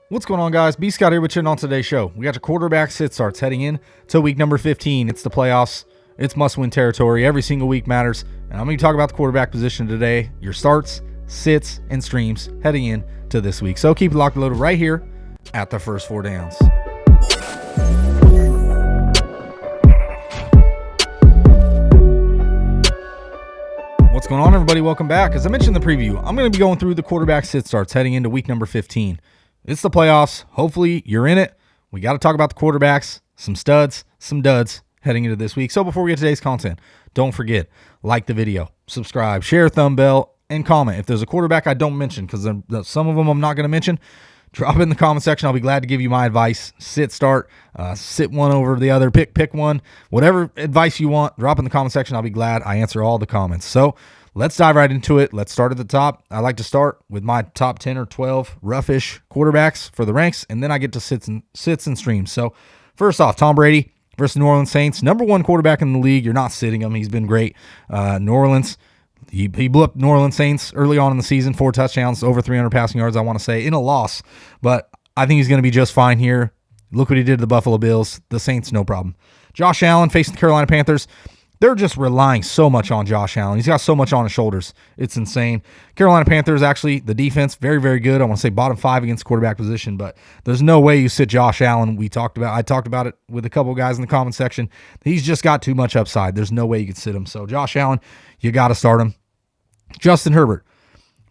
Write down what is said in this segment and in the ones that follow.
What's going on, guys? B. Scott here with you, and on today's show, we got your quarterback sit starts heading in to week number 15. It's the playoffs. It's must-win territory. Every single week matters, and I'm going to talk about the quarterback position today, your starts, sits, and streams heading in to this week. So keep it locked and loaded right here at the First Four Downs. What's going on, everybody? Welcome back. As I mentioned in the preview, I'm going to be going through the quarterback sit starts heading into week number 15. It's the playoffs. Hopefully you're in it. We got to talk about the quarterbacks, some studs, some duds heading into this week. So before we get to today's content, don't forget, like the video, subscribe, share, thumb bell, and comment. If there's a quarterback I don't mention, because some of them I'm not going to mention, drop it in the comment section. I'll be glad to give you my advice. Sit, start, sit one over the other, pick one. Whatever advice you want, drop in the comment section. I'll be glad. I answer all the comments. So let's dive right into it. Let's start at the top. I like to start with my top 10 or 12 roughish quarterbacks for the ranks, and then I get to sits and streams. So first off, Tom Brady versus New Orleans Saints. Number one quarterback in the league. You're not sitting him. He's been great. New Orleans, he blew up New Orleans Saints early on in the season. 4 touchdowns, over 300 passing yards, I want to say, in a loss. But I think he's going to be just fine here. Look what he did to the Buffalo Bills. The Saints, no problem. Josh Allen facing the Carolina Panthers. They're just relying so much on Josh Allen. He's got so much on his shoulders. It's insane. Carolina Panthers, actually, the defense, very, very good. I want to say bottom 5 against quarterback position, but there's no way you sit Josh Allen. I talked about it with a couple guys in the comment section. He's just got too much upside. There's no way you could sit him. So Josh Allen, you got to start him. Justin Herbert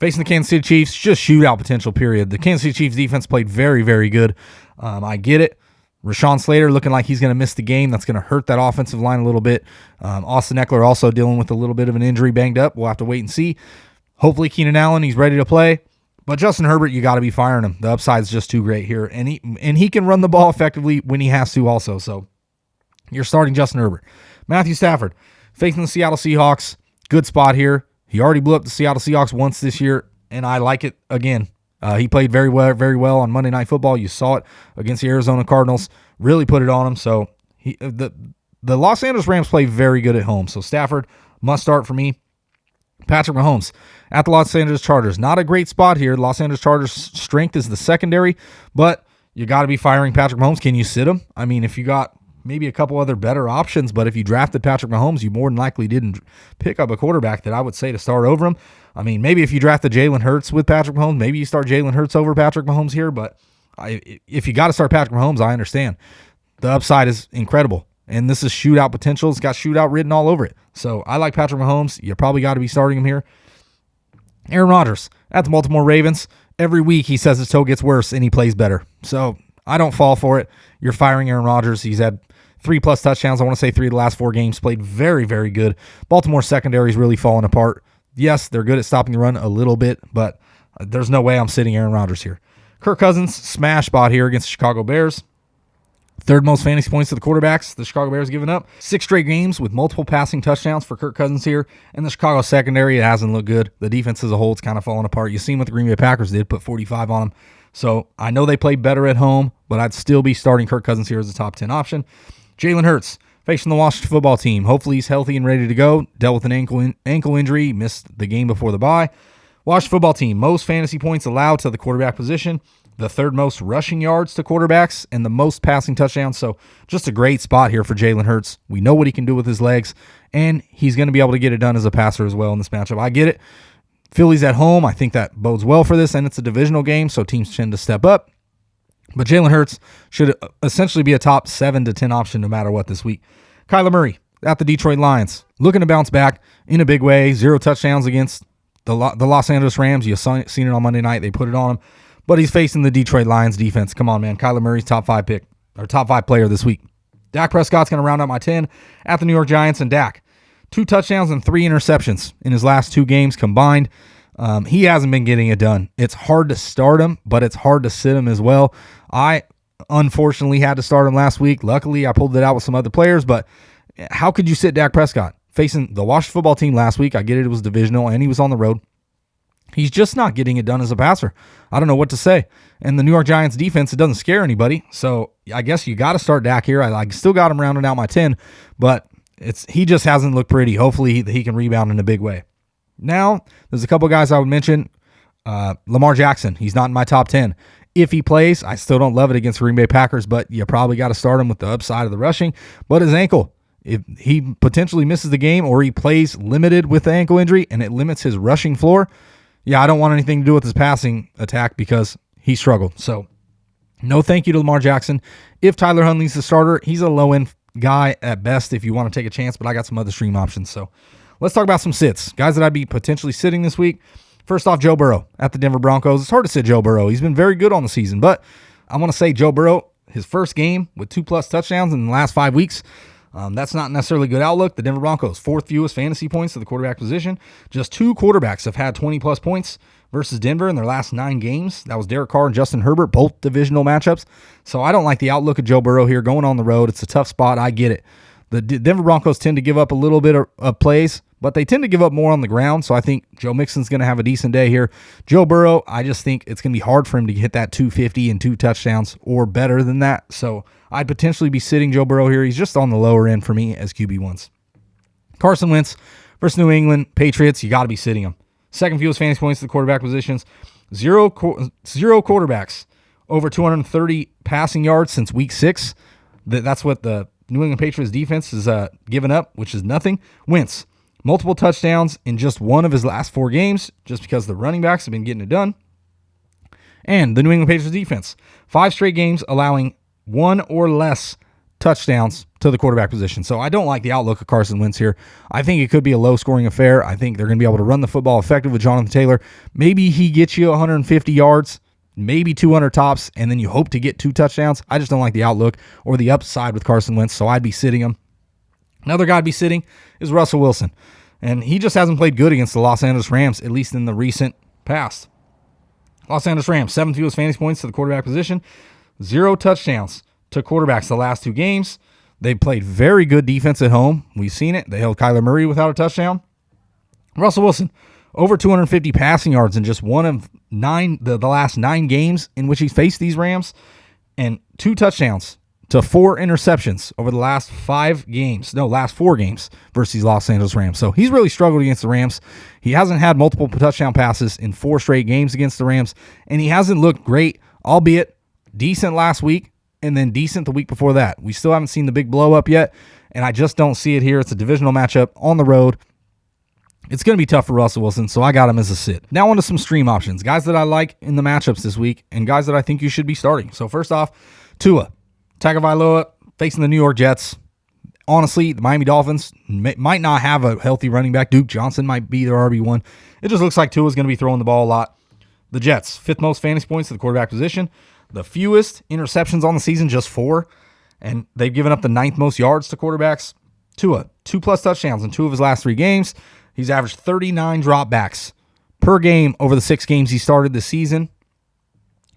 facing the Kansas City Chiefs, just shootout potential, period. The Kansas City Chiefs defense played very, very good. I get it. Rashawn Slater looking like he's going to miss the game. That's going to hurt that offensive line a little bit. Austin Eckler also dealing with a little bit of an injury, banged up. We'll have to wait and see. Hopefully Keenan Allen, he's ready to play. But Justin Herbert, you got to be firing him. The upside's just too great here. And he can run the ball effectively when he has to also. So you're starting Justin Herbert. Matthew Stafford facing the Seattle Seahawks. Good spot here. He already blew up the Seattle Seahawks once this year, and I like it again. He played very well on Monday Night Football. You saw it against the Arizona Cardinals. Really put it on him. So the Los Angeles Rams play very good at home. So Stafford must start for me. Patrick Mahomes at the Los Angeles Chargers. Not a great spot here. Los Angeles Chargers' strength is the secondary, but you got to be firing Patrick Mahomes. Can you sit him? I mean, if you got maybe a couple other better options, but if you drafted Patrick Mahomes, you more than likely didn't pick up a quarterback that I would say to start over him. I mean, maybe if you drafted Jalen Hurts with Patrick Mahomes, maybe you start Jalen Hurts over Patrick Mahomes here, but if you got to start Patrick Mahomes, I understand. The upside is incredible, and this is shootout potential. It's got shootout written all over it. So I like Patrick Mahomes. You probably got to be starting him here. Aaron Rodgers at the Baltimore Ravens. Every week he says his toe gets worse, and he plays better. So I don't fall for it. You're firing Aaron Rodgers. He's had 3+ touchdowns. I want to say 3 of the last 4 games. Played very, very good. Baltimore secondary is really falling apart. Yes, they're good at stopping the run a little bit, but there's no way I'm sitting Aaron Rodgers here. Kirk Cousins, smash spot here against the Chicago Bears. 3rd most fantasy points to the quarterbacks the Chicago Bears given up. 6 straight games with multiple passing touchdowns for Kirk Cousins here. And the Chicago secondary, it hasn't looked good. The defense as a whole, it's kind of falling apart. You've seen what the Green Bay Packers did, put 45 on them. So I know they play better at home, but I'd still be starting Kirk Cousins here as a top 10 option. Jalen Hurts facing the Washington football team. Hopefully he's healthy and ready to go. Dealt with an ankle injury. Missed the game before the bye. Washington football team, most fantasy points allowed to the quarterback position. The 3rd most rushing yards to quarterbacks and the most passing touchdowns. So just a great spot here for Jalen Hurts. We know what he can do with his legs, and he's going to be able to get it done as a passer as well in this matchup. I get it. Philly's at home. I think that bodes well for this, and it's a divisional game, so teams tend to step up. But Jalen Hurts should essentially be a top 7 to 10 option no matter what this week. Kyler Murray at the Detroit Lions. Looking to bounce back in a big way. 0 touchdowns against the Los Angeles Rams. You've seen it on Monday night. They put it on him. But he's facing the Detroit Lions defense. Come on, man. Kyler Murray's top 5 player this week. Dak Prescott's going to round out my 10 at the New York Giants. And Dak, 2 touchdowns and 3 interceptions in his last 2 games combined. He hasn't been getting it done. It's hard to start him, but it's hard to sit him as well. I unfortunately had to start him last week. Luckily, I pulled it out with some other players, but how could you sit Dak Prescott? Facing the Washington football team last week, I get it was divisional, and he was on the road. He's just not getting it done as a passer. I don't know what to say. And the New York Giants defense, it doesn't scare anybody. So I guess you got to start Dak here. I still got him rounding out my 10, but he just hasn't looked pretty. Hopefully he can rebound in a big way. Now, there's a couple guys I would mention. Lamar Jackson, he's not in my top 10. if he plays. I still don't love it against Green Bay Packers, but you probably got to start him with the upside of the rushing. But his ankle, if he potentially misses the game or he plays limited with the ankle injury and it limits his rushing floor, yeah, I don't want anything to do with his passing attack because he struggled. So no thank you to Lamar Jackson. If Tyler Huntley's the starter, he's a low-end guy at best if you want to take a chance, but I got some other stream options. So let's talk about some sits. Guys that I'd be potentially sitting this week. First off, Joe Burrow at the Denver Broncos. It's hard to sit Joe Burrow. He's been very good on the season, but I want to say Joe Burrow, his first game with 2+ touchdowns in the last 5 weeks, that's not necessarily a good outlook. The Denver Broncos, 4th fewest fantasy points to the quarterback position. Just 2 quarterbacks have had 20+ points versus Denver in their last 9 games. That was Derek Carr and Justin Herbert, both divisional matchups. So I don't like the outlook of Joe Burrow here going on the road. It's a tough spot. I get it. The Denver Broncos tend to give up a little bit of plays, but they tend to give up more on the ground. So I think Joe Mixon's going to have a decent day here. Joe Burrow, I just think it's going to be hard for him to hit that 250 and 2 touchdowns or better than that. So I'd potentially be sitting Joe Burrow here. He's just on the lower end for me as QB1s. Carson Wentz versus New England Patriots, you got to be sitting him. 2nd fewest fantasy points to the quarterback positions. Zero quarterbacks over 230 passing yards since week 6. That's what the New England Patriots defense has given up, which is nothing. Wentz, multiple touchdowns in just 1 of his last 4 games, just because the running backs have been getting it done. And the New England Patriots defense, 5 straight games allowing 1 or less touchdowns to the quarterback position. So I don't like the outlook of Carson Wentz here. I think it could be a low-scoring affair. I think they're going to be able to run the football effective with Jonathan Taylor. Maybe he gets you 150 yards, maybe 200 tops, and then you hope to get 2 touchdowns. I just don't like the outlook or the upside with Carson Wentz, so I'd be sitting him. Another guy I'd be sitting is Russell Wilson, and he just hasn't played good against the Los Angeles Rams, at least in the recent past. Los Angeles Rams, 7th fewest fantasy points to the quarterback position, 0 touchdowns to quarterbacks the last 2 games. They played very good defense at home. We've seen it. They held Kyler Murray without a touchdown. Russell Wilson, over 250 passing yards in just 1 of 9, the last 9 games in which he's faced these Rams, and 2 touchdowns to 4 interceptions over the last 4 games versus these Los Angeles Rams. So he's really struggled against the Rams. He hasn't had multiple touchdown passes in 4 straight games against the Rams, and he hasn't looked great, albeit decent last week and then decent the week before that. We still haven't seen the big blow up yet, and I just don't see it here. It's a divisional matchup on the road. It's going to be tough for Russell Wilson, so I got him as a sit. Now on to some stream options, guys that I like in the matchups this week and guys that I think you should be starting. So first off, Tua Tagovailoa facing the New York Jets. Honestly, the Miami Dolphins might not have a healthy running back. Duke Johnson might be their RB1. It just looks like Tua's going to be throwing the ball a lot. The Jets, 5th most fantasy points to the quarterback position. The fewest interceptions on the season, just 4. And they've given up the 9th most yards to quarterbacks. Tua, 2+ touchdowns in 2 of his last 3 games. He's averaged 39 dropbacks per game over the 6 games he started this season.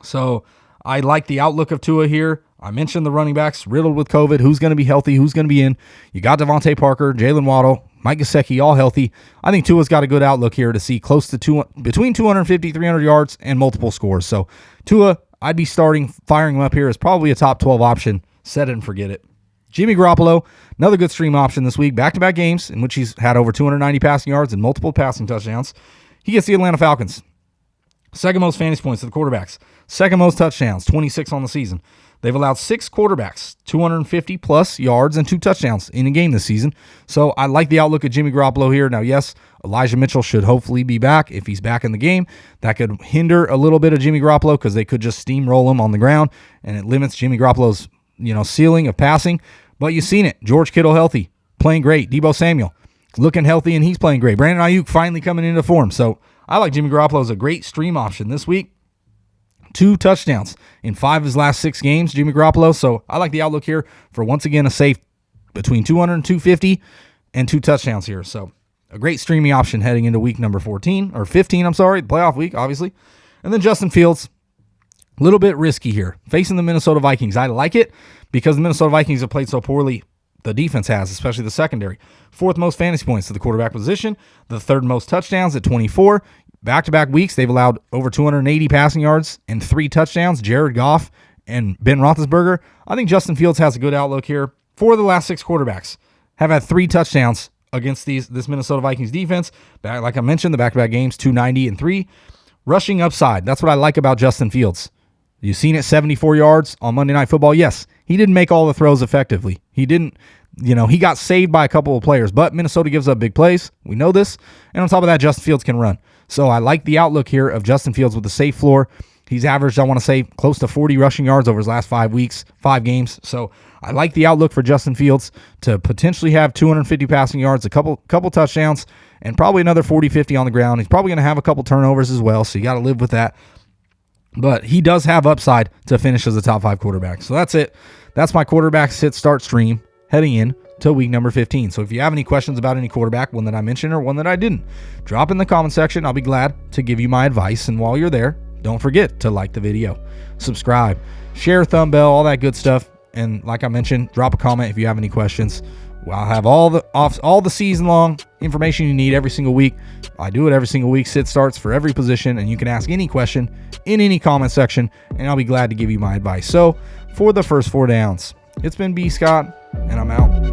So I like the outlook of Tua here. I mentioned the running backs riddled with COVID. Who's going to be healthy? Who's going to be in? You got Devontae Parker, Jalen Waddle, Mike Gesicki, all healthy. I think Tua's got a good outlook here to see close to between 250, 300 yards and multiple scores. So Tua, I'd be firing him up here as probably a top 12 option. Set it and forget it. Jimmy Garoppolo, another good stream option this week. Back-to-back games in which he's had over 290 passing yards and multiple passing touchdowns. He gets the Atlanta Falcons. 2nd most fantasy points to the quarterbacks. 2nd most touchdowns, 26 on the season. They've allowed 6 quarterbacks, 250-plus yards and 2 touchdowns in a game this season. So I like the outlook of Jimmy Garoppolo here. Now, yes, Elijah Mitchell should hopefully be back. If he's back in the game, that could hinder a little bit of Jimmy Garoppolo because they could just steamroll him on the ground, and it limits Jimmy Garoppolo's ceiling of passing. But you've seen it. George Kittle healthy, playing great. Deebo Samuel looking healthy, and he's playing great. Brandon Ayuk finally coming into form. So I like Jimmy Garoppolo as a great stream option this week. 2 touchdowns in 5 of his last 6 games, Jimmy Garoppolo. So I like the outlook here for, once again, a safe between 200 and 250 and 2 touchdowns here. So a great streaming option heading into week number 15, the playoff week, obviously. And then Justin Fields, a little bit risky here. Facing the Minnesota Vikings. I like it because the Minnesota Vikings have played so poorly. The defense has, especially the secondary. 4th most fantasy points to the quarterback position. The 3rd most touchdowns at 24. Back-to-back weeks, they've allowed over 280 passing yards and 3 touchdowns. Jared Goff and Ben Roethlisberger. I think Justin Fields has a good outlook here. 4 of the last 6 quarterbacks have had 3 touchdowns against this Minnesota Vikings defense. Like I mentioned, the back-to-back games, 290 and 3. Rushing upside. That's what I like about Justin Fields. You've seen it, 74 yards on Monday Night Football. Yes, he didn't make all the throws effectively. He didn't, he got saved by a couple of players, but Minnesota gives up big plays. We know this. And on top of that, Justin Fields can run. So I like the outlook here of Justin Fields with a safe floor. He's averaged, I want to say, close to 40 rushing yards over his last 5 games. So I like the outlook for Justin Fields to potentially have 250 passing yards, a couple touchdowns, and probably another 40-50 on the ground. He's probably going to have a couple turnovers as well, so you got to live with that. But he does have upside to finish as a top 5 quarterback. So that's it. That's my quarterback sit start stream heading in to week number 15. So if you have any questions about any quarterback, one that I mentioned or one that I didn't, drop in the comment section. I'll be glad to give you my advice. And while you're there, don't forget to like the video, subscribe, share, thumb bell, all that good stuff. And like I mentioned, drop a comment if you have any questions. I'll have all the season long information you need every single week. I do it every single week, sit starts for every position, and you can ask any question in any comment section, and I'll be glad to give you my advice. So for the first 4 downs, it's been B. Scott, and I'm out.